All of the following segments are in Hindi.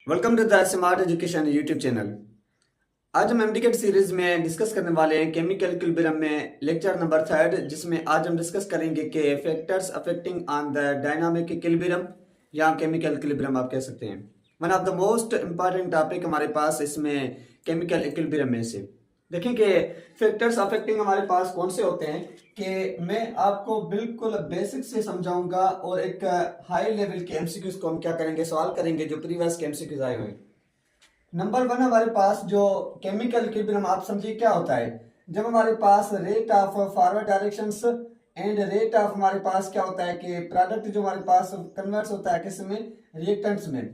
Welcome to the smart education YouTube channel. आज हम एमडीकेट सीरीज में डिस्कस करने वाले हैं केमिकल इक्विलिब्रियम में लेक्चर नंबर 3, जिसमें आज हम डिस्कस करेंगे कि factors affecting on the dynamic equilibrium या केमिकल इक्विलिब्रियम आप कह सकते हैं। One of the most important topic हमारे पास इसमें केमिकल इक्विलिब्रियम में से देखें कि फैक्टर्स अफेक्टिंग हमारे पास कौन से होते हैं कि मैं आपको बिल्कुल बेसिक से समझाऊंगा और एक हाई लेवल के एमसीक्यूज को हम क्या करेंगे, सॉल्व करेंगे जो प्रीवियस के एमसीक्यूज आए हुए। नंबर 1 हमारे पास जो केमिकल इक्विलिब्रियम आप समझिए क्या होता है। जब हमारे पास rate of forward directions and rate of हमारे पास क्या होता है कि प्रोडक्ट जो हमारे पास कन्वर्ट्स होता है किस में, रिएक्टेंट्स में,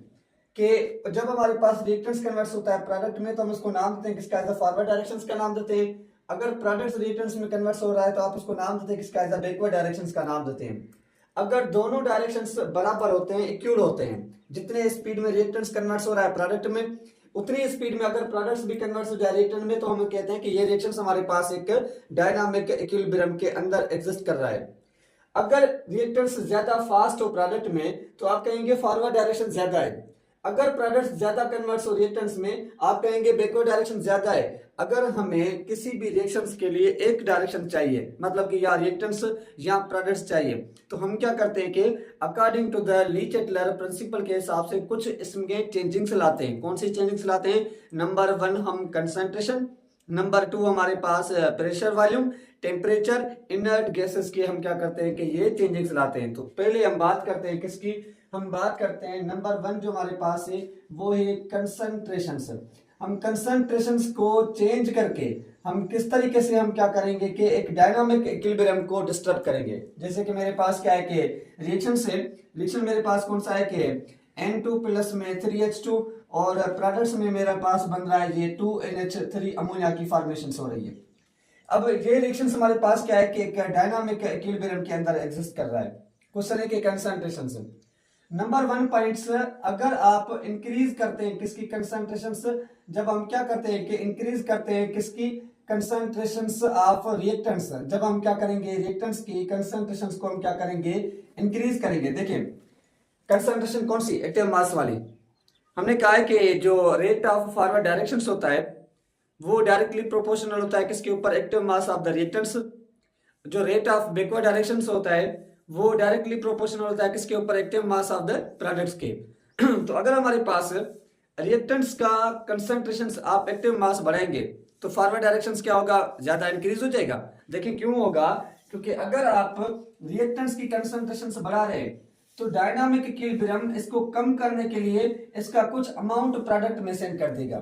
कि जब हमारे पास रिएक्टेंट्स कन्वर्ट्स होता है प्रोडक्ट में तो हम उसको नाम देते हैं किसका, एज फॉरवर्ड डायरेक्शंस का नाम देते हैं। अगर प्रोडक्ट्स रिएक्टेंट्स में कन्वर्ट्स हो रहा है तो आप उसको नाम देते हैं किसका, एज बैकवर्ड डायरेक्शंस का नाम देते हैं। अगर दोनों डायरेक्शंस बराबर होते हैं, इक्वल होते हैं, जितने स्पीड में रिएक्टेंट्स कन्वर्ट्स हो रहा है प्रोडक्ट में उतनी स्पीड में अगर प्रोडक्ट्स भी कन्वर्ट्स हो जाए रिएक्टेंट में, तो हम कहते हैं कि ये रिएक्शंस हमारे पास एक डायनामिक इक्विलिब्रियम के अंदर एग्जिस्ट कर रहा है। अगर रिएक्टेंट्स ज्यादा फास्ट हो प्रोडक्ट में तो आप कहेंगे फॉरवर्ड डायरेक्शन ज्यादा है। अगर प्रोडक्ट्स ज्यादा कन्वर्ट्स हो रिएक्टेंट्स में आप कहेंगे बैकवर्ड डायरेक्शन ज्यादा है। अगर हमें किसी भी रिएक्शंस के लिए एक डायरेक्शन चाहिए, मतलब कि या रिएक्टेंट्स या प्रोडक्ट्स चाहिए, तो हम क्या करते हैं कि अकॉर्डिंग टू द लीचेटलर प्रिंसिपल के हिसाब से कुछ इसमें चेंजिंग्स लाते हैं। कौन सी चेंजिंग्स लाते हैं? नंबर 1 हम कंसंट्रेशन, नंबर 2 हमारे पास pressure, volume, temperature, inert gases की हम क्या करते हैं कि ये चेंजिंग्स लाते हैं। तो पहले हम बात करते हैं किसकी, हम बात करते हैं नंबर 1 जो हमारे पास है वो है कंसंट्रेशंस। हम कंसंट्रेशंस को चेंज करके हम किस तरीके से हम क्या करेंगे कि एक डायनामिक इक्विलिब्रियम को डिस्टर्ब करेंगे। जैसे कि मेरे पास क्या है कि रिएक्शन से रिएक्शन मेरे पास कौन सा है कि N2 प्लस में 3H2 और प्रोडक्ट्स में मेरे पास बन रहा है ये 2NH3 अमोनिया की फॉर्मेशन हो रही है। अब ये रिएक्शन हमारे पास क्या है कि एक डायनामिक इक्विलिब्रियम के अंदर एग्जिस्ट कर रहा है। क्वेश्चन है कि कंसंट्रेशन से नंबर 1 पॉइंट्स, अगर आप इंक्रीज करते हैं किसकी कंसंट्रेशन, जब हम क्या करते हैं कि इंक्रीज करते हैं किसकी कंसंट्रेशंस ऑफ रिएक्टेंट्स, जब हम क्या करेंगे रिएक्टेंट्स की कंसंट्रेशंस को हम क्या करेंगे, इंक्रीज करेंगे। देखिए कंसंट्रेशन कौन सी, एक्टिव मास वाली। हमने कहा है कि जो रेट ऑफ फॉरवर्ड डायरेक्शंस होता है वो डायरेक्टली प्रोपोर्शनल होता है किसके ऊपर, active mass of the reactants. जो रेट ऑफ बैकवर्ड डायरेक्शंस होता है वो डायरेक्टली प्रोपोर्शनल होता है किसके ऊपर, active mass of the products के। तो अगर हमारे पास रिएक्टेंट्स का कंसंट्रेशन आप एक्टिव मास बढ़ाएंगे तो फॉरवर्ड डायरेक्शंस क्या होगा, ज्यादा इंक्रीज हो जाएगा। देखिए क्यों होगा, क्योंकि अगर आप रिएक्टेंट्स की कंसंट्रेशन बढ़ा रहे हैं तो डायनामिक इक्विलिब्रियम इसको कम करने के लिए इसका कुछ अमाउंट प्रोडक्ट में सेंड कर देगा।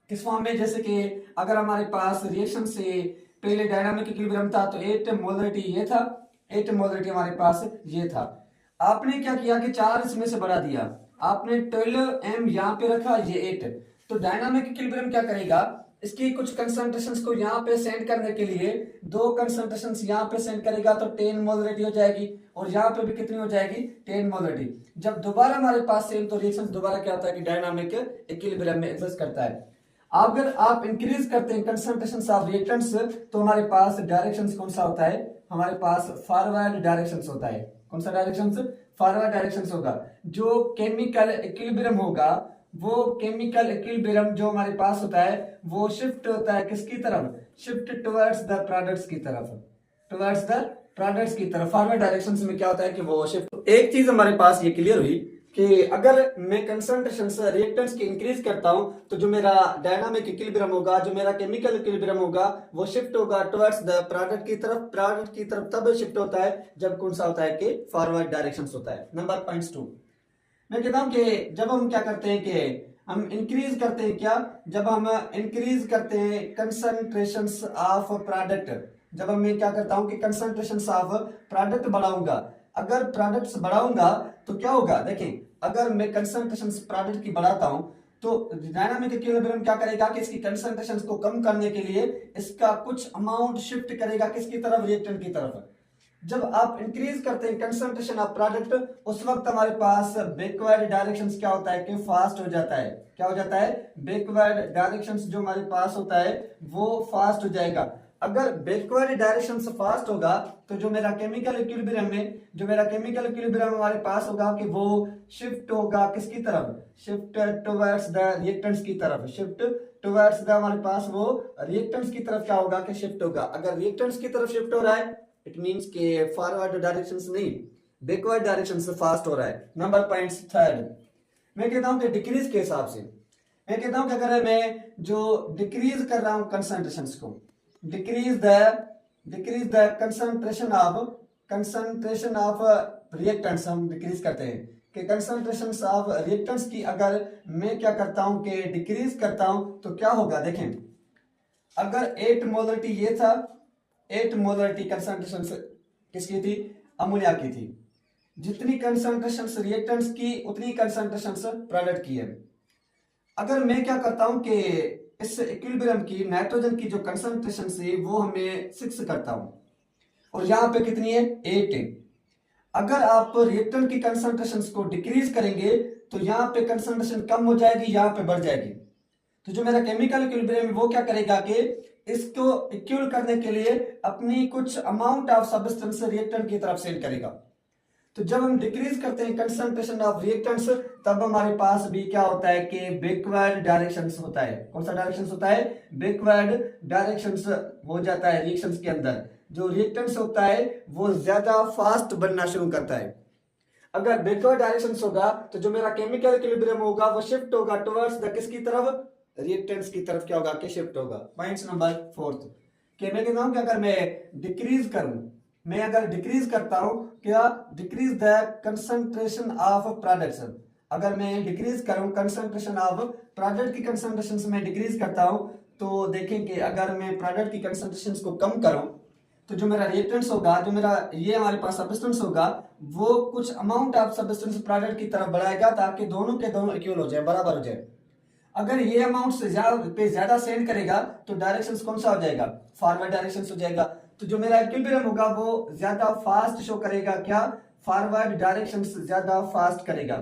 किस फॉर्म में, जैसे कि अगर हमारे पास रिएक्शन से पहले डायनामिक इक्विलिब्रियम था तो 8 मोलरिटी ये था, 8 मोलरिटी हमारे पास ये था। आपने क्या किया कि 4 इसमें से बढ़ा दिया, आपने 12m यहाँ पे रखा, ये 8। तो डायनामिक इक्विलिब्रियम क्या करेगा, इसकी कुछ कंसंट्रेशंस को यहाँ पे सेंड करने के लिए 2 कंसंट्रेशंस यहाँ पे सेंड करेगा तो 10 मोलरिटी हो जाएगी, और यहाँ पे भी कितनी हो जाएगी, 10 मोलरिटी। जब दोबारा हमारे पास सेम तो रिएक्शन दोबारा क्या होता है कि डायनामिक इक्विलिब्रियम में एग्जिस्ट करता है। अगर आप इंक्रीज करते हैं कंसंट्रेशन ऑफ रिएक्टेंट्स तो हमारे पास डायरेक्शन कौन सा होता है, हमारे पास फॉरवर्ड डायरेक्शन होता है। कौन सा डायरेक्शन, फॉरवर्ड डायरेक्शन होगा। जो केमिकल इक्विलिब्रियम होगा वो केमिकल इक्विलिब्रियम जो हमारे पास होता है वो शिफ्ट होता है किसकी तरफ, शिफ्ट टुवर्ड्स द प्रोडक्ट्स की तरफ, टुवर्ड्स द प्रोडक्ट्स की तरफ। फॉरवर्ड डायरेक्शन में क्या होता है कि वो शिफ्ट। एक चीज हमारे पास ये क्लियर हुई कि अगर मैं कंसंट्रेशन रिएक्टेंट्स की इंक्रीज करता हूं तो जो मेरा डायनामिक इक्विलिब्रियम होगा, जो मेरा केमिकल इक्विलिब्रियम होगा वो शिफ्ट होगा टुवर्ड्स द प्रोडक्ट की तरफ। प्रोडक्ट की तरफ तब शिफ्ट होता है जब कौन सा होता है कि फॉरवर्ड डायरेक्शन होता है। नंबर पॉइंट्स 2 मैं कहता हूं कि जब हम क्या करते हैं कि हम इंक्रीज करते हैं क्या, जब हम इंक्रीज करते हैं कंसंट्रेशंस ऑफ प्रोडक्ट, जब हम मैं क्या करता हूं कि कंसंट्रेशंस ऑफ प्रोडक्ट बढ़ाऊंगा। अगर प्रोडक्ट्स बढ़ाऊंगा तो क्या होगा, देखें अगर मैं कंसंट्रेशन प्रोडक्ट की बढ़ाता हूं तो डायनामिक इक्विलिब्रियम क्या करेगा कि इसकी कंसंट्रेशन को कम करने के लिए इसका कुछ अमाउंट शिफ्ट करेगा किसकी तरफ, रिएक्टेंट की तरफ। जब आप इंक्रीज करते हैं कंसंट्रेशन ऑफ प्रोडक्ट उस वक्त हमारे पास बैकवर्ड डायरेक्शंस क्या होता है कि फास्ट हो जाता है। क्या हो जाता है, बैकवर्ड डायरेक्शंस जो हमारे पास होता है वो फास्ट हो जाएगा। अगर बैकवर्ड डायरेक्शन से फास्ट होगा तो जो मेरा केमिकल इक्विलिब्रियम हमारे पास होगा कि वो शिफ्ट होगा किसकी तरफ, शिफ्ट टुवर्ड्स द रिएक्टेंट्स की तरफ, शिफ्ट टुवर्ड्स द हमारे पास वो रिएक्टेंट्स की तरफ क्या होगा कि शिफ्ट होगा। अगर रिएक्टेंट्स की तरफ शिफ्ट हो रहा है इट मींस कि फॉरवर्ड डायरेक्शन से नहीं बैकवर्ड डायरेक्शन से फास्ट हो रहा है। नंबर पॉइंट थर्ड, मैं कहता हूं कि डिक्रीज के हिसाब से, मैं कहता हूं कि अगर मैं जो डिक्रीज कर रहा हूं कंसंट्रेशन को, decrease the concentration of reactants, हम डिक्रीज करते हैं कि कंसंट्रेशन ऑफ रिएक्टेंट्स की अगर मैं क्या करता हूं कि डिक्रीज करता हूं तो क्या होगा। देखें अगर 8 मोलरिटी ये था, 8 मोलरिटी कंसंट्रेशन किसकी थी, अमोनिया की थी, जितनी कंसंट्रेशन रिएक्टेंट्स की उतनी कंसंट्रेशन प्रोडक्ट की है। अगर मैं क्या करता हूं कि इस इक्विलिब्रियम की नाइट्रोजन की जो कंसंट्रेशन है वो हमें 6 करता हूं और यहां पे कितनी है 8 है। अगर आप रिएक्टेंट की कंसंट्रेशन को डिक्रीज करेंगे तो यहां पे कंसंट्रेशन कम हो जाएगी, यहां पे बढ़ जाएगी। तो जो मेरा केमिकल इक्विलिब्रियम है वो क्या करेगा कि इसको इक्वल करने के लिए अपनी कुछ अमाउंट ऑफ सब्सटेंस रिएक्टेंट की तरफ सेंड करेगा। तो जब हम डिक्रीज करते हैं कंसंट्रेशन ऑफ रिएक्टेंट्स तब हमारे पास भी क्या होता है कि बैकवर्ड डायरेक्शन होता है। कौन सा डायरेक्शन होता है, बैकवर्ड डायरेक्शन हो जाता है रिएक्शंस के अंदर। जो रिएक्टेंट्स होता है वो ज्यादा फास्ट बनना शुरू करता है। अगर बैकवर्ड डायरेक्शन होगा तो जो मेरा केमिकल इक्विलिब्रियम होगा वो शिफ्ट होगा टुवर्ड्स द किसकी तरफ, रिएक्टेंट्स की तरफ क्या होगा कि शिफ्ट होगा। पॉइंट नंबर 4 कि मैं कहता हूं कि अगर मैं डिक्रीज करूं, मैं अगर डिक्रीज करता हूं क्या, decrease the concentration of products, अगर मैं डिक्रीज करूं कंसंट्रेशन ऑफ प्रोडक्ट की कंसंट्रेशन से मैं डिक्रीज करता हूं तो देखें कि अगर मैं प्रोडक्ट की कंसंट्रेशन को कम करूं तो जो मेरा रिएक्टेंट्स होगा, जो मेरा ये हमारे पास सब्सटेंस होगा वो कुछ अमाउंट ऑफ सब्सटेंस प्रोडक्ट की तरफ बढ़ाएगा ताकि दोनों के दोनों इक्वल हो जाए, बराबर हो जाए। अगर ये अमाउंट से ज्यादा सेंड करेगा तो डायरेक्शन कौन सा हो जाएगा, फॉरवर्ड डायरेक्शन हो जाएगा। तो जो मेरा इक्विलिब्रियम होगा वो ज्यादा फास्ट शो करेगा, क्या, फॉरवर्ड डायरेक्शन से ज्यादा फास्ट करेगा।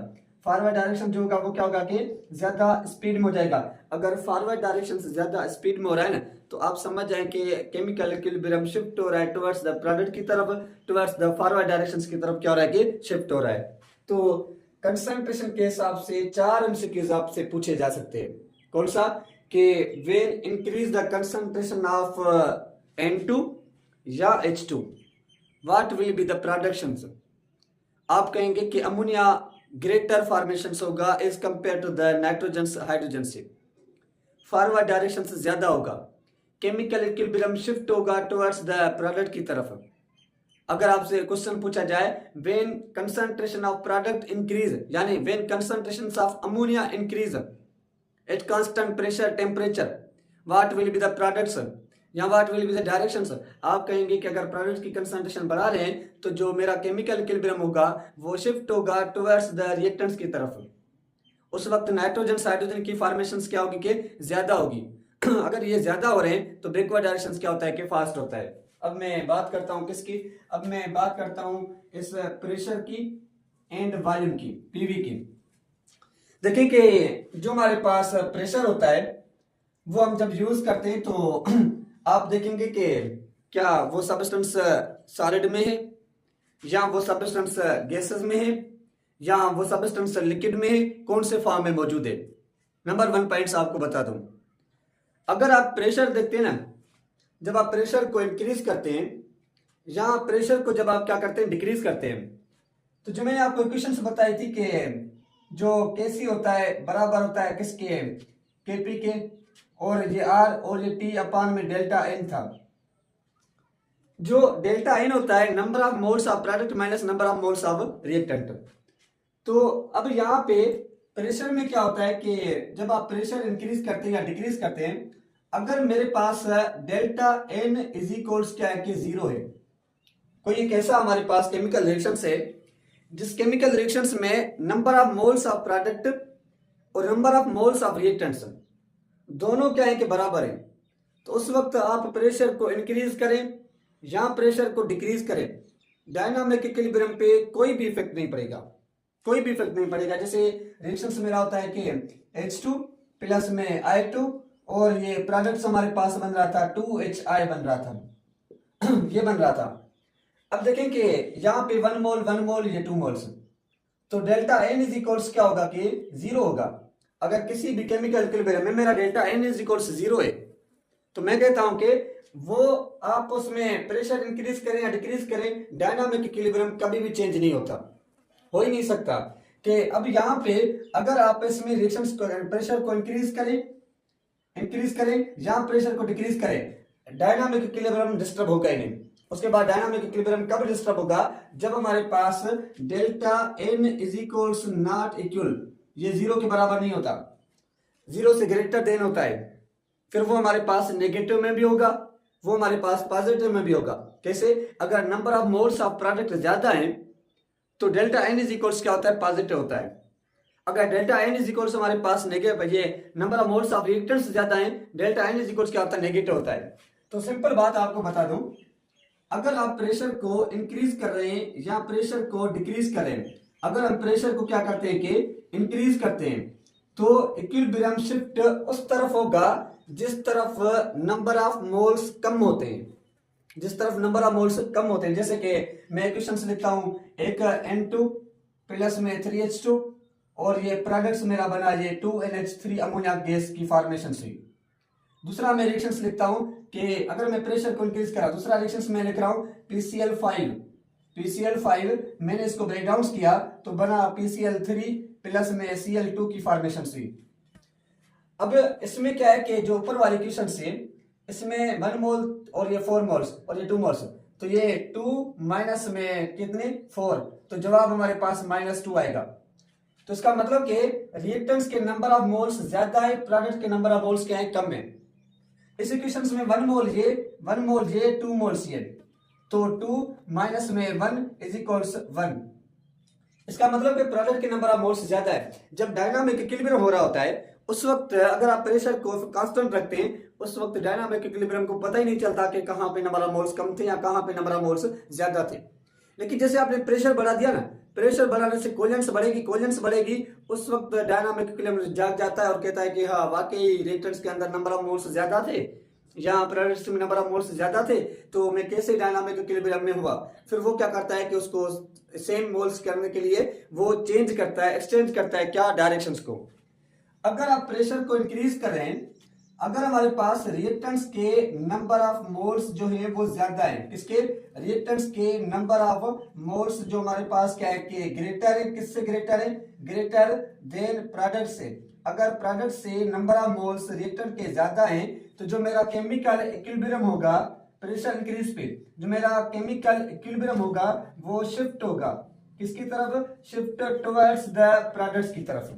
फॉरवर्ड डायरेक्शन जो होगा वो क्या होगा कि ज्यादा स्पीड में हो जाएगा। अगर फॉरवर्ड डायरेक्शन से ज्यादा स्पीड में हो रहा है ना तो आप समझ जाए कि केमिकल इक्विलिब्रियम शिफ्ट हो रहा है टुवर्ड्स द प्रोडक्ट की तरफ, टुवर्ड्स द फॉरवर्ड डायरेक्शन की तरफ क्या हो रहा है कि शिफ्ट हो रहा है। तो कंसंट्रेशन के हिसाब से 4 एमसीक्यूज आपसे पूछे जा सकते हैं। कौन सा, कि when increase the concentration of N2 या H2 what will be the productions. आप कहेंगे कि अमोनिया ग्रेटर फॉर्मेशन होगा as compare to the nitrogen hydrogen से, फॉरवर्ड डायरेक्शन से ज्यादा होगा, केमिकल इक्विलिब्रियम शिफ्ट होगा टुवर्ड्स द प्रोडक्ट की तरफ। अगर आपसे क्वेश्चन पूछा जाए when concentration of product increase, यानी when concentration of ammonia increase at constant pressure temperature what will be the products या what will be the directions. आप कहेंगे कि अगर प्रोडक्ट की कंसंट्रेशन बढ़ा रहे हैं तो जो मेरा केमिकल इक्विलिब्रियम होगा वो शिफ्ट होगा टुवर्ड्स द रिएक्टेंट्स की तरफ। उस वक्त नाइट्रोजन हाइड्रोजन की फॉर्मेशन क्या होगी कि ज्यादा होगी। अगर ये ज्यादा हो रहे हैं तो बैकवर्ड डायरेक्शन क्या होता है कि फास्ट होता है। अब मैं बात करता हूं किसकी, अब मैं बात करता हूं इस प्रेशर की एंड वॉल्यूम की, पीवी की। देखिए कि जो हमारे पास प्रेशर होता है वो हम जब यूज करते हैं तो आप देखेंगे कि क्या वो सब्सटेंस सॉलिड में है या वो सब्सटेंस गैसेस में है या वो सब्सटेंस लिक्विड में है, कौन से फॉर्म में मौजूद है। नंबर 1 पॉइंट्स आपको बता दूं, अगर आप प्रेशर देखते हैं ना, जब आप प्रेशर को इंक्रीज करते हैं या प्रेशर को जब आप क्या करते हैं डिक्रीज करते हैं, तो जो मैंने आपको इक्वेशंस बताई थी कि जो केसी होता है बराबर होता है किसके, केपी के, और ये आर और ये टी अपान में डेल्टा एन था। जो डेल्टा एन होता है number of moles of product minus number of moles of reactant. तो अब यहाँ पे प्रेशर में क्या होता है कि जब आप प्रेशर इंक्रीज करते हैं या डिक्रीज करते हैं, अगर मेरे पास डेल्टा एन इज इक्वल्स क्या है कि 0 है, कोई एक ऐसा हमारे पास केमिकल रिएक्शन है जिस केमिकल रिएक्शंस में number of moles of product और number of moles of reactants दोनों क्या है कि बराबर है, तो उस वक्त आप प्रेशर को इंक्रीज करें या प्रेशर को डिक्रीज करें, डायनामिक इक्विलिब्रियम पे कोई भी इफेक्ट नहीं पड़ेगा, कोई भी इफेक्ट नहीं पड़ेगा। जैसे रिएक्शंस मेरा होता है कि H2 प्लस में I2 और ये प्रोडक्ट्स हमारे पास बन रहा था 2HI बन रहा था ये बन रहा था। अब देखें कि यहाँ पे 1 मोल ये 2 मोल्स, तो डेल्टा एन इज इक्वल्स क्या होगा कि 0 होगा। अगर किसी भी केमिकल इक्विलिब्रियम में मेरा डेल्टा एन इज इक्वल्स 0 है तो मैं कहता हूं कि वो आप उसमें प्रेशर इंक्रीज करें या डिक्रीज करें, डायनामिक इक्विलिब्रियम कभी भी चेंज नहीं होता, हो ही नहीं सकता। कि अब यहाँ पे अगर आप इसमें रिएक्शंस को प्रेशर को इंक्रीज करें या प्रेशर को डिक्रीज करें, डायनामिक इक्विलिब्रियम डिस्टर्ब होगा ही नहीं। उसके बाद डायनामिक इक्विलिब्रियम कब डिस्टर्ब होगा, जब हमारे पास delta N is equals not equal, ये 0 के बराबर नहीं होता, 0 से ग्रेटर देन होता है, फिर वो हमारे पास नेगेटिव में भी होगा, वो हमारे पास पॉजिटिव में भी होगा। कैसे, अगर number of moles of product ज्यादा है तो डेल्टा एन इज इक्वल्स क्या होता है, पॉजिटिव होता है। अगर डेल्टा एन इज इक्वल्स हमारे पास नेगेटिव, ये number of moles of reactants ज्यादा है, डेल्टा एन इज इक्वल्स क्या होता है, नेगेटिव होता है। तो सिंपल बात आपको बता दूं, अगर आप प्रेशर को इंक्रीज कर रहे हैं या प्रेशर को डिक्रीज कर रहे हैं, अगर हम प्रेशर को क्या करते हैं कि इंक्रीज करते हैं तो इक्विलिब्रियम शिफ्ट उस तरफ होगा जिस तरफ नंबर ऑफ मोल्स कम होते हैं, जिस तरफ नंबर ऑफ मोल्स कम होते हैं। जैसे कि मैं इक्वेशंस लिखता हूं, एक N2 प्लस में 3H2 और ये प्रोडक्ट्स मेरा बना ये 2NH3 अमोनिया गैस की फॉर्मेशन से। दूसरा मैं रिएक्शंस लिखता हूं कि अगर मैं प्रेशर को इंक्रीज करा, दूसरा रिएक्शंस मैं लिख रहा हूं PCl5 मैंने इसको ब्रेक डाउन किया तो बना PCl3 प्लस में Cl2 की फॉर्मेशन से। अब इसमें क्या है कि जो ऊपर वाले इक्वेशन से इसमें 1 मोल और ये 4 मोल्स और ये 2 मोल्स, तो ये 2 माइनस में कितने 4, तो जवाब हमारे पास -2 आएगा। तो इसका मतलब कि रिएक्टेंट्स के नंबर ऑफ मोल्स ज्यादा है, प्रोडक्ट के नंबर ऑफ मोल्स क्या है, कम है। इस इक्वेशन में 1 मोल ये 2 मोल्स ये, तो 2 माइनस में 1 इज इक्वल्स 1। इसका मतलब कि प्रोडक्ट के नंबर ऑफ मोल्स ज्यादा है। जब डायनामिक इक्विलिब्रियम हो रहा होता है उस वक्त अगर आप प्रेशर को कांस्टेंट रखते हैं उस वक्त डायनामिक इक्विलिब्रियम को पता ही नहीं चलता कि कहां पे नंबर ऑफ मोल्स कम थे या कहां पे नंबर ऑफ मोल्स ज्यादा थे। लेकिन जैसे आपने प्रेशर बढ़ा दिया ना, प्रेशर बढ़ाने से कोलियंस बढ़ेगी, उस वक्त डायनामिक इक्विलिब्रियम जाग जाता है और कहता है कि हाँ वाकई रिएक्टेंट्स के अंदर नंबर ऑफ मोल्स ज्यादा थे या प्रोडक्ट्स में नंबर ऑफ मोल्स ज्यादा थे, तो मैं कैसे डायनामिक इक्विलिब्रियम में हुआ। फिर वो क्या करता है कि उसको सेम मोल्स करने के लिए वो चेंज करता है, एक्सचेंज करता है क्या, डायरेक्शंस को। अगर आप प्रेशर को इंक्रीज करें, अगर हमारे पास रिएक्टेंट्स के नंबर ऑफ मोल्स जो है वो ज्यादा है, किसके, रिएक्टेंट्स के नंबर ऑफ मोल्स जो हमारे पास क्या है कि ग्रेटर है, किससे ग्रेटर है, ग्रेटर देन प्रोडक्ट से। अगर प्रोडक्ट से नंबर ऑफ मोल्स रिएक्टेंट के ज्यादा है तो जो मेरा केमिकल इक्विलिब्रियम होगा प्रेशर इंक्रीज पे, जो मेरा केमिकल इक्विलिब्रियम होगा वो शिफ्ट होगा किसकी तरफ, शिफ्ट टुवर्ड्स द प्रोडक्ट्स की तरफ।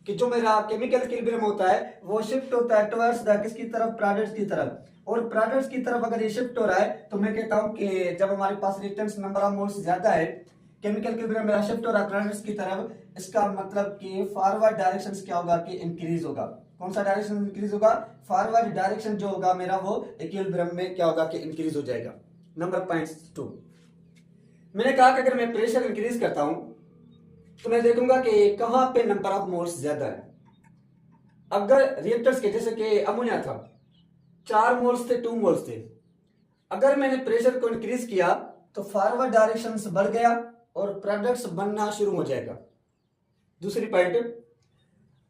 कि जो मेरा केमिकल इक्विलिब्रियम होता है वो शिफ्ट होता है टुवर्ड्स द किसकी तरफ, प्रोडक्ट्स की तरफ। और प्रोडक्ट्स की तरफ अगर ये शिफ्ट हो रहा है तो मैं कहता हूं कि जब हमारे पास रिएक्टेंट्स नंबर ऑफ मोल्स ज्यादा है, केमिकल इक्विलिब्रियम मेरा शिफ्ट हो रहा है प्रोडक्ट्स की तरफ, इसका मतलब कि फॉरवर्ड डायरेक्शन क्या होगा कि इंक्रीज होगा। कौन सा डायरेक्शन इंक्रीज होगा, फॉरवर्ड डायरेक्शन जो होगा मेरा वो इक्विलिब्रियम में क्या होगा कि इंक्रीज हो जाएगा। नंबर .2 मैंने कहा कि अगर मैं प्रेशर इंक्रीज करता हूं तो मैं देखूंगा कि कहां पे नंबर ऑफ मोल्स ज्यादा है। अगर रिएक्टर्स के जैसे कि अमोनिया था 4 मोल्स थे 2 मोल्स थे, अगर मैंने प्रेशर को इंक्रीज किया तो फॉरवर्ड डायरेक्शन बढ़ गया और प्रोडक्ट्स बनना शुरू हो जाएगा। दूसरी पॉइंट,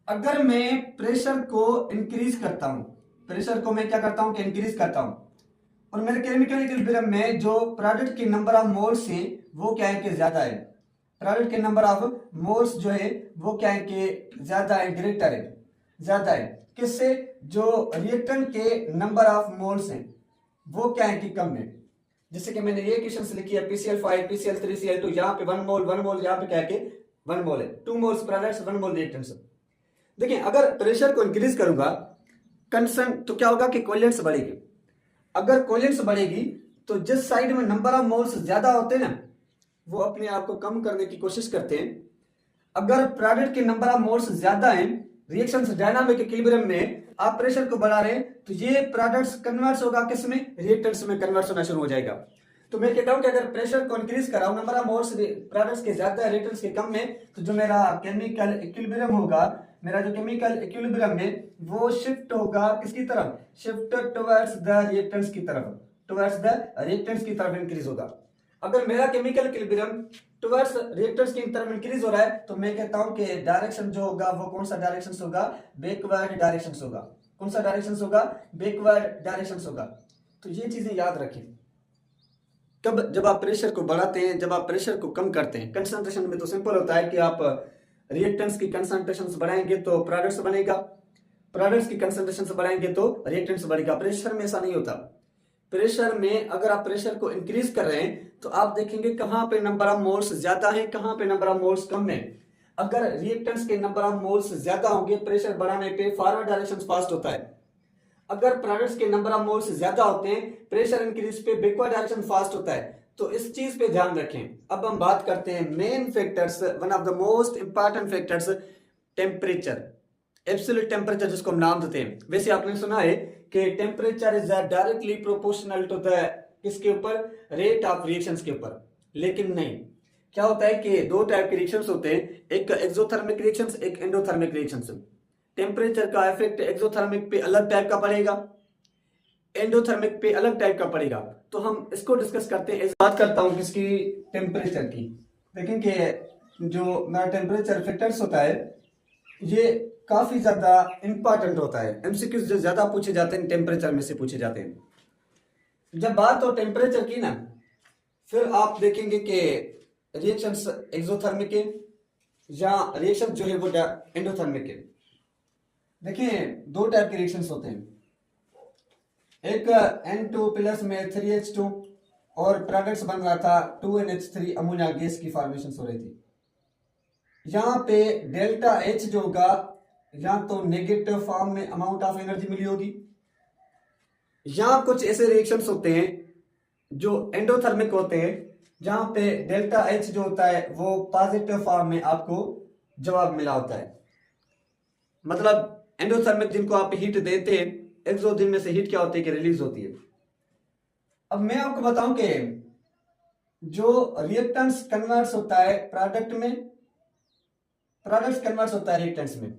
अगर मैं प्रेशर को इंक्रीज करता हूं, प्रेशर को मैं क्या करता हूं कि इंक्रीज करता हूं, और मेरे केमिकल इक्विलिब्रियम में जो प्रोडक्ट के नंबर ऑफ मोल्स है वो क्या है कि ज्यादा है, प्रोडक्ट के नंबर ऑफ मोल्स जो है वो क्या है कि ज्यादा है, ग्रेटर है, ज्यादा है किससे, जो रिएक्टेंट के नंबर ऑफ मोल्स हैं वो क्या है कि कम है। जैसे कि मैंने ये इक्वेशंस लिखी है PCl5 PCl3 Cl2, यहाँ पे 1 मोल यहाँ पे क्या है कि 1 मोल है, 2 मोल्स प्रोडक्ट्स 1 मोल रिएक्टेंट्स। देखिए अगर प्रेशर को इंक्रीज करूंगा कंसर्न तो क्या होगा कि कोवैलेंस बढ़ेगी। अगर कोवैलेंस बढ़ेगी तो जिस साइड में नंबर ऑफ मोल्स ज्यादा होते हैं ना वो अपने आप को कम करने की कोशिश करते हैं। अगर प्रोडक्ट के नंबर ऑफ मोल्स ज्यादा हैं, रिएक्शंस डायनामिक इक्विलिब्रियम में आप प्रेशर को बढ़ा रहे हैं तो ये प्रोडक्ट्स कन्वर्ट्स होगा किसमें, रिएक्टेंट्स में कन्वर्ट्स होना शुरू हो जाएगा। तो मैं कहता हूं कि अगर प्रेशर को इंक्रीज कराऊं, नंबर ऑफ मोल्स प्रोडक्ट्स के ज्यादा रिएक्टेंट्स के कम में, तो जो मेरा केमिकल इक्विलिब्रियम होगा मेरा जो केमिकल इक्विलिब्रियम है वो शिफ्ट होगा किसकी तरफ, शिफ्ट टुवर्ड्स द रिएक्टेंट्स की तरफ, टुवर्ड्स द रिएक्टेंट्स की तरफ इंक्रीज होगा। अगर मेरा केमिकल इक्विलिब्रियम टुवर्ड्स रिएक्टेंट्स की तरफ इंक्रीज हो रहा है तो मैं कहता हूं कि डायरेक्शन जो होगा वो कौन सा डायरेक्शन होगा, बैकवर्ड डायरेक्शन होगा। कौन सा डायरेक्शन होगा, बैकवर्ड डायरेक्शन होगा। तो ये चीजें याद रखें। कब, जब आप प्रेशर को बढ़ाते हैं, जब आप प्रेशर को कम करते हैं। कंसंट्रेशन में तो सिंपल होता है कि आप रिएक्टेंट्स की कंसंट्रेशन बढ़ाएंगे तो प्रोडक्ट्स बनेगा, प्रोडक्ट्स की कंसंट्रेशन बढ़ाएंगे तो रिएक्टेंट्स बढ़ेगा। प्रेशर में ऐसा नहीं होता। प्रेशर में अगर आप प्रेशर को इंक्रीज कर रहे हैं तो आप देखेंगे कहां पे नंबर ऑफ मोल्स ज्यादा है, कहां पे नंबर ऑफ मोल्स कम है। अगर रिएक्टेंट्स के नंबर ऑफ मोल्स ज्यादा होंगे प्रेशर बढ़ाने पे फॉरवर्ड डायरेक्शन फास्ट होता है। अगर प्रोडक्ट्स के नंबर ऑफ मोल्स ज्यादा होते हैं प्रेशर इंक्रीज पे बैकवर्ड डायरेक्शन फास्ट होता है। तो इस चीज पे ध्यान रखें। अब हम बात करते हैं main factors, one of the most important factors, temperature, absolute temperature जिसको हम नाम देते हैं। वैसे आपने सुना है कि temperature is directly proportional to the किसके ऊपर, रेट ऑफ रिएक्शंस के ऊपर। लेकिन नहीं, क्या होता है कि दो टाइप के रिएक्शंस होते हैं, एक एक्सोथर्मिक रिएक्शंस, एक एंडोथर्मिक रिएक्शंस। टेम्परेचर का इफेक्ट एक्सोथर्मिक पे अलग टाइप का पड़ेगा, एंडोथर्मिक पे अलग टाइप का पड़ेगा। तो हम इसको डिस्कस करते हैं। बात करता हूं किसकी, टेम्परेचर की। देखें कि जो मेरा टेम्परेचर फैक्टर्स होता है ये काफी ज्यादा इंपॉर्टेंट होता है। एमसीक्यूज जो ज्यादा पूछे जाते हैं टेम्परेचर में से पूछे जाते हैं। जब बात हो टेम्परेचर की ना, फिर आप देखेंगे कि रिएक्शंस एक्सोथर्मिक है या रिएक्शन जो है वो एंडोथर्मिक है। देखिए दो टाइप के रिएक्शंस होते हैं, एक N2 प्लस में 3H2 और प्रोडक्ट्स बन रहा था 2NH3 अमोनिया गैस की फॉर्मेशन हो रही थी। यहां पे डेल्टा H जो होगा या तो नेगेटिव फॉर्म में अमाउंट ऑफ एनर्जी मिली होगी, या कुछ ऐसे रिएक्शंस होते हैं जो एंडोथर्मिक होते हैं जहां पे डेल्टा H जो होता है वो पॉजिटिव फॉर्म में आपको जवाब मिला होता है। मतलब एंडोथर्मिक जिनको आप हीट देते हैं, एक्सो दिन में से हीट क्या होती है कि रिलीज होती है। अब मैं आपको बताऊं कि जो रिएक्टेंट्स कन्वर्ट्स होता है प्रोडक्ट में, प्रोडक्ट्स कन्वर्ट्स होता है रिएक्टेंट्स में।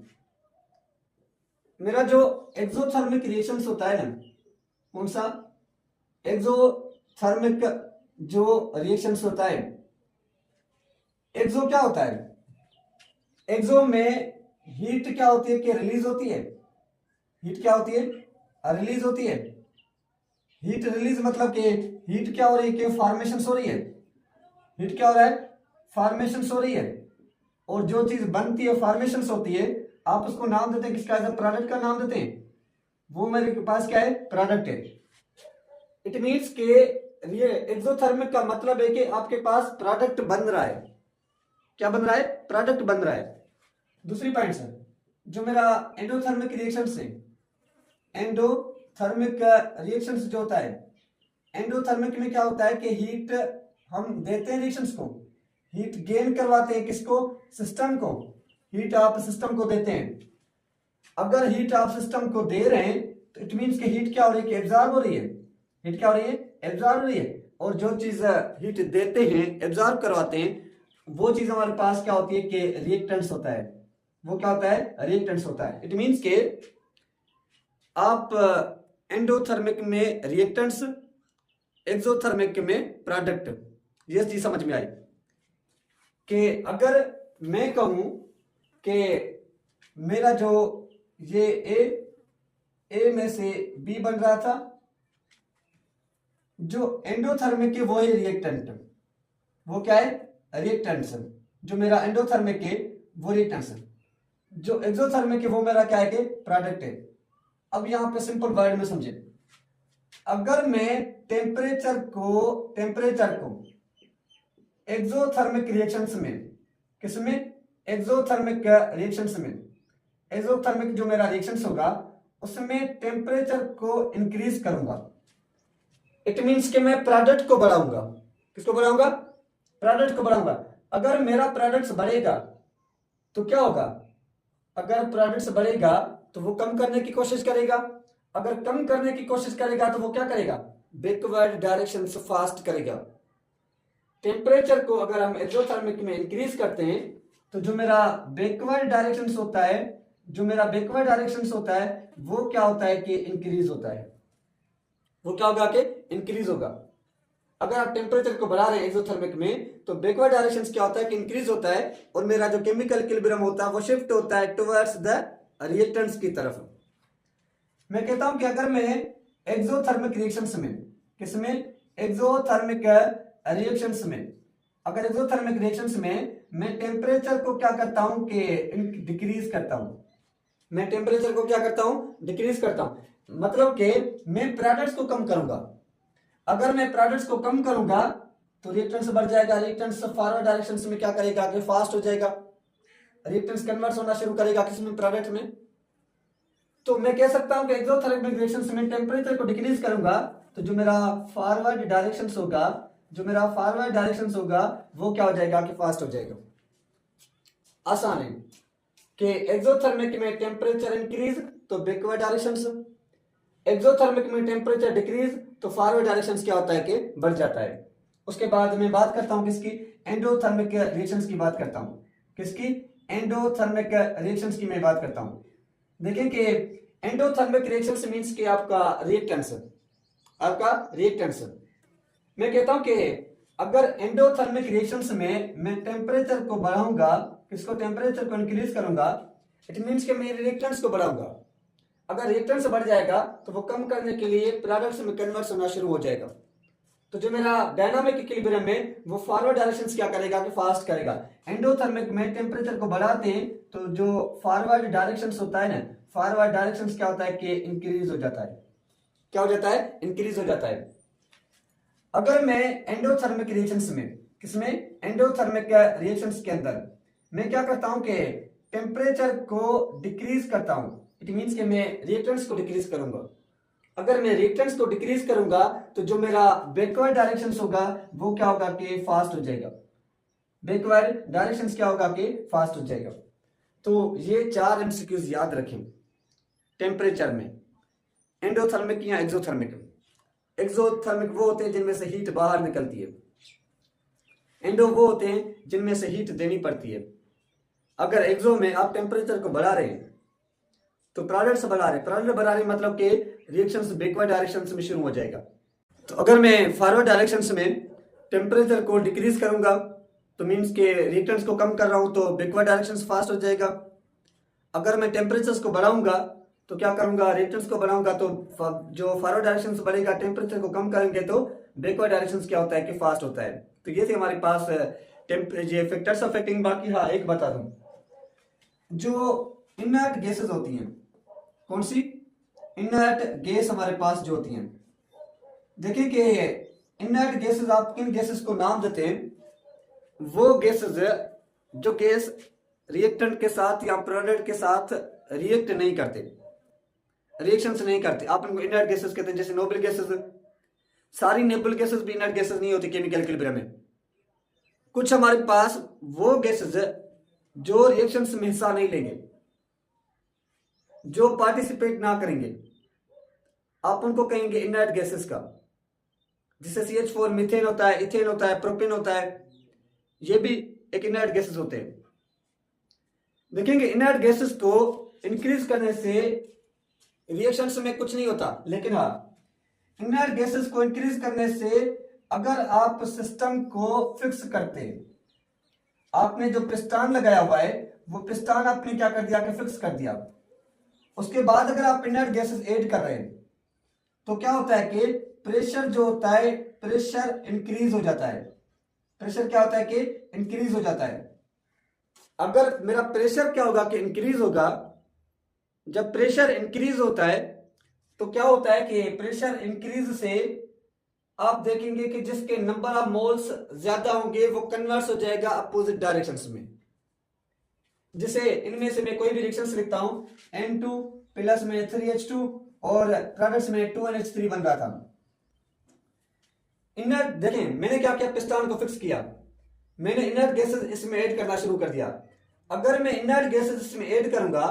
मेरा जो एक्सोथर्मिक रिएक्शंस होता है ना, कौन सा एक्सोथर्मिक जो रिएक्शंस होता है, एक्सो क्या होता है, एक्सो में हीट क्या होती है कि रिलीज होती है। हीट क्या होती है, रिलीज होती है। हीट रिलीज मतलब कि हीट क्या हो रही है कि फॉर्मेशन हो रही है। हीट क्या हो रहा है, फॉर्मेशन हो रही है। और जो चीज बनती है फॉर्मेशन होती है, आप उसको नाम देते हैं किसका, एज प्रोडक्ट का नाम देते हैं। वो मेरे पास क्या है, प्रोडक्ट है। इट मीन्स के ये एक्सोथर्मिक का मतलब है कि आपके पास प्रोडक्ट बन रहा है। क्या बन रहा है, प्रोडक्ट बन रहा है। दूसरी पॉइंट सर, जो मेरा एंडोथर्मिक रिएक्शन से, एंडोथर्मिक रिएक्शंस जो होता है, एंडोथर्मिक में क्या होता है कि हीट हम देते हैं रिएक्शंस को, हीट गेन करवाते हैं किसको, सिस्टम को। हीट आप सिस्टम को देते हैं। अगर हीट आप सिस्टम को दे रहे हैं तो इट मींस कि हीट क्या हो रही है कि एब्जॉर्ब हो रही है। हीट क्या हो रही है, एब्जॉर्ब हो रही है। और जो चीज हीट देते हैं, एब्जॉर्ब करवाते हैं, वो चीज हमारे पास क्या होती है कि रिएक्टेंट्स होता है। वो क्या होता है, रिएक्टेंट्स होता है। इट मींस के आप एंडोथर्मिक में रिएक्टेंट्स, एक्सोथर्मिक में प्रोडक्ट। ये चीज समझ में आई कि अगर मैं कहूं कि मेरा जो ये ए में से बी बन रहा था, जो एंडोथर्मिक है वो है रिएक्टेंट। वो क्या है, रिएक्टेंट्स। जो मेरा एंडोथर्मिक है वो रिएक्टेंट्स, जो एक्सोथर्मिक है वो मेरा क्या है कि प्रोडक्ट है। अब यहां पे सिंपल वर्ड में समझे, अगर मैं टेम्परेचर को एक्सोथर्मिक रिएक्शंस में, किसमें, एक्सोथर्मिक रिएक्शंस में, एक्सोथर्मिक जो मेरा रिएक्शंस होगा उसमें टेम्परेचर को इंक्रीज करूंगा, इट मींस कि मैं प्रोडक्ट को बढ़ाऊंगा। किसको बढ़ाऊंगा, प्रोडक्ट को बढ़ाऊंगा। अगर मेरा प्रोडक्ट बढ़ेगा तो क्या होगा, अगर प्रोडक्ट बढ़ेगा तो वो कम करने की कोशिश करेगा। अगर कम करने की कोशिश करेगा तो वो क्या करेगा, बैकवर्ड डायरेक्शन से फास्ट करेगा। टेम्परेचर को अगर हम एक्सोथर्मिक में इंक्रीज करते हैं तो जो मेरा बैकवर्ड डायरेक्शन होता है जो मेरा बैकवर्ड डायरेक्शन होता है वो क्या होता है कि इंक्रीज होता है, वो क्या होगा कि इंक्रीज होगा। अगर आप टेम्परेचर को बढ़ा रहे हैं एक्सोथर्मिक में तो बैकवर्ड डायरेक्शन क्या होता है कि इंक्रीज होता है, और मेरा जो केमिकल इक्विलिब्रियम होता है वो शिफ्ट होता है टुवर्ड्स द रिएक्टेंट्स की तरफ। मैं कहता हूं कि अगर मैं एक्सोथर्मिक रिएक्शंस में, किसमें, एक्सोथर्मिक रिएक्शंस में, अगर एक्सोथर्मिक रिएक्शंस में मैं टेम्परेचर को क्या करता हूं कि डिक्रीज करता हूं, मैं टेम्परेचर को क्या करता हूं, डिक्रीज करता हूं, मतलब कि मैं प्रोडक्ट्स को कम करूंगा। अगर मैं प्रोडक्ट्स को कम करूंगा तो रिएक्टेंस बढ़ जाएगा, रिएक्टेंस फॉरवर्ड डायरेक्शन में क्या करेगा कि फास्ट हो जाएगा, रिएक्टेंस कन्वर्ट होना शुरू करेगा किसमें, प्रोडक्ट में। तो मैं कह सकता हूं कि एक्सोथर्मिक रिएक्शंस में टेम्परेचर को डिक्रीज करूंगा तो जो मेरा फॉरवर्ड डायरेक्शन होगा, जो मेरा फॉरवर्ड डायरेक्शन होगा वो क्या हो जाएगा कि फास्ट हो जाएगा। आसान है कि एक्सोथर्मिक में टेम्परेचर इंक्रीज तो बैकवर्ड डायरेक्शन, एक्सोथर्मिक में टेम्परेचर डिक्रीज तो फॉरवर्ड डायरेक्शन क्या होता है कि बढ़ जाता है। उसके बाद मैं बात करता हूं किसकी, एंडोथर्मिक रिएक्शंस की बात करता हूं, किसकी, एंडोथर्मिक रिएक्शंस की मैं बात करता हूं। देखें कि एंडोथर्मिक रिएक्शंस मींस कि आपका रिएक्टेंस, आपका रिएक्टेंस। मैं कहता हूं कि अगर एंडोथर्मिक रिएक्शंस में मैं टेम्परेचर को बढ़ाऊंगा, किसको, टेम्परेचर को इंक्रीज करूंगा, इट मींस कि मैं रिएक्टेंस को बढ़ाऊंगा। अगर रिएक्टेंस बढ़ जाएगा तो वो कम करने के लिए प्रोडक्ट्स में कन्वर्ट होना शुरू हो जाएगा। तो जो मेरा डायनामिक इक्विलिब्रियम है वो फॉरवर्ड डायरेक्शंस क्या करेगा कि फास्ट करेगा। एंडोथर्मिक में टेम्परेचर को बढ़ाते हैं तो जो फॉरवर्ड डायरेक्शंस होता है ना, फॉरवर्ड डायरेक्शंस क्या होता है कि इंक्रीज हो जाता है, क्या हो जाता है, इंक्रीज हो जाता है। अगर मैं एंडोथर्मिक रिएक्शंस में, किसमें, एंडोथर्मिक रिएक्शंस के अंदर मैं क्या करता हूं कि टेम्परेचर को डिक्रीज करता हूं, इट मींस कि मैं रिएक्टेंट्स को डिक्रीज करूंगा। अगर मैं रिएक्टेंट्स को डिक्रीज करूंगा तो जो मेरा बैकवर्ड डायरेक्शन होगा वो क्या होगा कि फास्ट हो जाएगा, बैकवर्ड डायरेक्शन क्या होगा कि फास्ट हो जाएगा। तो ये 4 एमसीक्यूज याद रखें टेम्परेचर में, एंडोथर्मिक या एक्सोथर्मिक। एक्सोथर्मिक वो होते हैं जिनमें से हीट बाहर निकलती है, एंडो वो होते हैं जिनमें से हीट देनी पड़ती है। अगर एक्सो में आप टेम्परेचर को बढ़ा रहे हैं तो प्रोडक्ट्स बढ़ा रहे, प्रोडक्ट बढ़ा रहे मतलब कि रिएक्शंस बैकवर्ड डायरेक्शंस में शुरू हो जाएगा। तो अगर मैं फॉरवर्ड डायरेक्शंस में टेम्परेचर को डिक्रीज करूंगा तो मींस के रिएक्टेंट्स को कम कर रहा हूं तो बैकवर्ड डायरेक्शंस फास्ट हो जाएगा। अगर मैं टेम्परेचर्स को बढ़ाऊंगा तो क्या करूंगा, रिएक्टेंट्स को बढ़ाऊंगा तो जो फॉरवर्ड डायरेक्शंस बढ़ेगा, टेम्परेचर को कम करेंगे तो बैकवर्ड डायरेक्शंस क्या होता है कि फास्ट होता है। तो ये थे हमारे पास टेम्परेचर फैक्टर्स अफेक्टिंग। बाकी हाँ एक बता दूं, जो इनर्ट गैसेस होती हैं, कौन सी, इनर्ट गैस हमारे पास जो होती हैं, देखिए कि इनर्ट गैसेस, आप किन गैसेस को नाम देते हैं, वो गैसेस जो गैस रिएक्टेंट के साथ या प्रोडक्ट के साथ रिएक्ट नहीं करते, रिएक्शंस नहीं करते, आप इनको इनर्ट गैसेस कहते हैं। जैसे नोबल गैसेस, सारी नोबल गैसेस भी इनर्ट गैसेस नहीं होती केमिकल इक्विलिब्रियम में। कुछ हमारे पास वो गैसेस जो रिएक्शंस में हिस्सा नहीं लेंगे, जो पार्टिसिपेट ना करेंगे, आप उनको कहेंगे इनर्ट गैसेस का। जिससे CH4 मीथेन होता है, इथेन होता है, प्रोपेन होता है, ये भी एक इनर्ट गैसेस होते हैं। देखेंगे इनर्ट गैसेस को इंक्रीज करने से रिएक्शंस में कुछ नहीं होता, लेकिन हाँ इनर्ट गैसेस को इंक्रीज करने से अगर आप सिस्टम को फिक्स करते हैं, आपने जो पिस्टन लगाया हुआ है वो पिस्टन आपने क्या कर दिया कि फिक्स कर दिया, उसके बाद अगर आप इनर्ट गैसेस ऐड कर रहे हैं तो क्या होता है कि प्रेशर जो होता है, प्रेशर इंक्रीज हो जाता है, प्रेशर क्या होता है कि इंक्रीज हो जाता है। अगर मेरा प्रेशर क्या होगा कि इंक्रीज होगा, जब प्रेशर इंक्रीज होता है तो क्या होता है कि प्रेशर इंक्रीज से आप देखेंगे कि जिसके नंबर ऑफ मोल्स ज्यादा होंगे वो कन्वर्ट हो जाएगा अपोजिट डायरेक्शंस में। जिसे इनमें से मैं कोई भी रिएक्शंस लिखता हूं, N2 प्लस में 3H2 और प्रोडक्ट्स में 2NH3 बन रहा था। इनर्ट देखें मैंने क्या किया, पिस्टन को फिक्स किया, मैंने इनर्ट गैसेस इसमें ऐड करना शुरू कर दिया। अगर मैं इनर्ट गैसेस इसमें ऐड करूंगा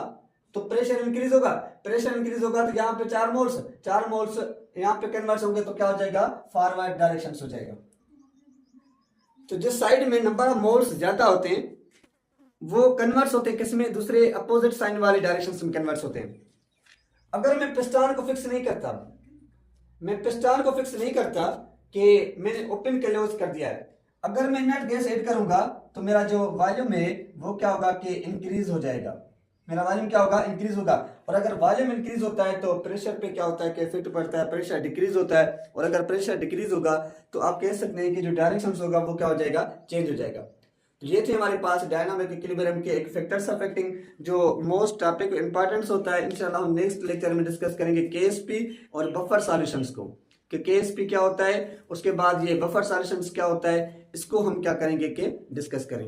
तो प्रेशर इंक्रीज होगा, प्रेशर इंक्रीज होगा तो यहाँ पे 4 मोल्स यहाँ पे कन्वर्ट होंगे तो क्या हो जाएगा, फॉरवर्ड डायरेक्शन हो जाएगा। तो जिस साइड में नंबर ऑफ मोल्स ज्यादा होते हैं वो कन्वर्ट्स होते हैं किसमें, दूसरे अपोजिट साइन वाले डायरेक्शन में कन्वर्ट्स होते हैं। अगर मैं पिस्टन को फिक्स नहीं करता, मैं पिस्टन को फिक्स नहीं करता कि मैंने ओपन क्लोज कर दिया है, अगर मैं नेट गैस ऐड करूंगा तो मेरा जो वॉल्यूम है वो क्या होगा कि इंक्रीज हो जाएगा, मेरा वॉल्यूम क्या होगा, इंक्रीज होगा। और अगर वॉल्यूम इंक्रीज होता है तो प्रेशर पे क्या होता है कि इफेक्ट पड़ता है, प्रेशर डिक्रीज होता है। और अगर प्रेशर डिक्रीज होगा तो आप कह सकते हैं कि जो डायरेक्शन होगा वो क्या हो जाएगा, चेंज हो जाएगा। तो ये थे हमारे पास डायनामिक इक्विलिब्रियम के एक फैक्टर्स अफेक्टिंग जो मोस्ट टॉपिक इंपॉर्टेंस होता है। इंशाल्लाह हम नेक्स्ट लेक्चर में डिस्कस करेंगे केएसपी और बफर सॉल्यूशंस को, कि केएसपी क्या होता है, उसके बाद ये बफर सॉल्यूशंस क्या होता है, इसको हम क्या करेंगे कि डिस्कस करेंगे।